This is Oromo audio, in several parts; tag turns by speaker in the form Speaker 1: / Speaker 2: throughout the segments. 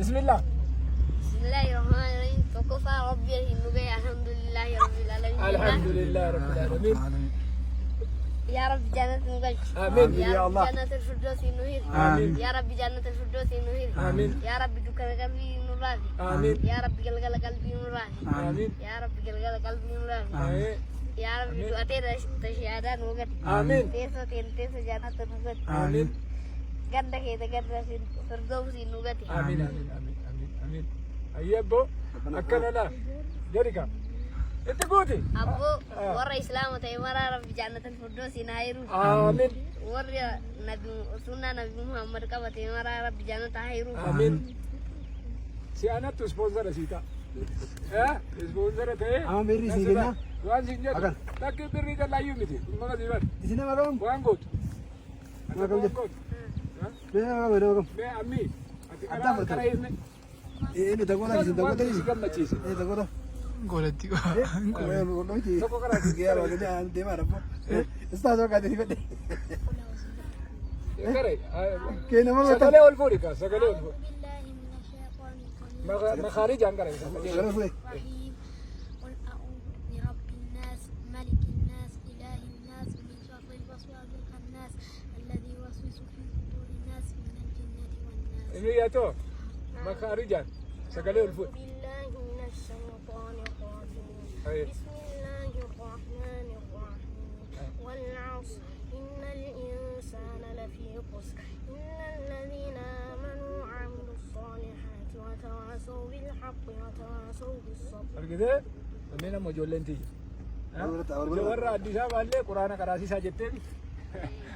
Speaker 1: بسم الله.
Speaker 2: بسم الله الرحمن الرحيم فكفى ربي النبي الحمد لله رب العالمين.
Speaker 1: الحمد لله رب العالمين.
Speaker 2: يا رب جنة نقل.
Speaker 1: آمين
Speaker 2: يا الله. جنة الفردوس نهير.
Speaker 1: آمين.
Speaker 2: يا رب جنة الفردوس نهير.
Speaker 1: آمين.
Speaker 2: يا رب دكان قلبي نوراني.
Speaker 1: آمين.
Speaker 2: يا رب قلقل قلبي نوراني.
Speaker 1: آمين.
Speaker 2: يا رب قلقل قلبي نوراني.
Speaker 1: آمين.
Speaker 2: يا رب دعاتي تشهادان نقل.
Speaker 1: آمين.
Speaker 2: تيسو جنة نقل.
Speaker 1: آمين.
Speaker 2: ganda kita ganda firdaus nugati.
Speaker 1: آمين آمين آمين آمين آمين. أيبو أكلنا لا جريكا. أنت قوتي.
Speaker 2: Abu warra Islam tay mara rabbi jannatul firdaus nairu.
Speaker 1: آمين.
Speaker 2: Warra nabi sunna nabi Muhammad ka tay mara rabbi jannat hairu.
Speaker 1: آمين. Si anak tu sponsor asita. Ya, sponsor tu.
Speaker 3: Amir di sini na.
Speaker 1: Wan sinjat.
Speaker 3: Akan.
Speaker 1: Tak beri kan layu miti. Mana dibat?
Speaker 3: Di sini marom.
Speaker 1: Wan gut.
Speaker 3: Marom je.
Speaker 1: Gut.
Speaker 3: Marom marom.
Speaker 1: Me ami.
Speaker 3: Ada betul.
Speaker 1: Kara ini.
Speaker 3: Ini dago lagi, dago tadi.
Speaker 1: Sikam macam
Speaker 3: Ini dago dah.
Speaker 4: Goleti ko.
Speaker 3: Kalau nanti.
Speaker 1: Soko kara.
Speaker 3: Kaya bagai dia ante marah. Ustaz orang kata ni betul.
Speaker 1: Kare.
Speaker 3: Kaya nama betul.
Speaker 1: Sagale olfuri ka. Sagale olfuri. Makhari jangan kare.
Speaker 3: Kalau boleh.
Speaker 2: رحيم قل أعوذ برب الناس ملك الناس إله الناس من شر الوسواس الخناس الذي يوسوس في صدور الناس من الجنة والناس.
Speaker 1: Ini ya tu. Makhari jangan. Sagale olfuri.
Speaker 2: بالله من الشيطان الرجيم.
Speaker 1: Aye.
Speaker 2: بسم الله الرحمن الرحيم والعصر إن الإنسان لفي خسر إلا الذين آمنوا وعملوا الصالحات وتواصوا بالحق وتواصوا بالصبر.
Speaker 1: Argide. Amena mojolenti. Warra Addis Ababalle Qur'aana qaraasisaa jetteefi.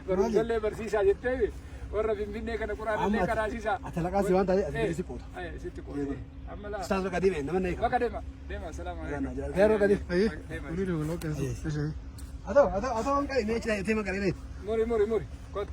Speaker 1: Barumsallee barsiisaa jetteefi. Warra Finfinnee kana Qur'aanallee qaraasisaa.
Speaker 3: Atalaqaa si waan ta'eef asirratti si qoota.
Speaker 1: Sitti qoota. Amma laa.
Speaker 3: Ustaz orang kata ni nama naik.
Speaker 1: Bakka deema. Deema. Salaamu alaikum.
Speaker 3: Kaya orang kata.
Speaker 4: Ay, uri lo lo kasi.
Speaker 3: Atau orang kata ni cina tema kali ni.
Speaker 1: Muri. Kot.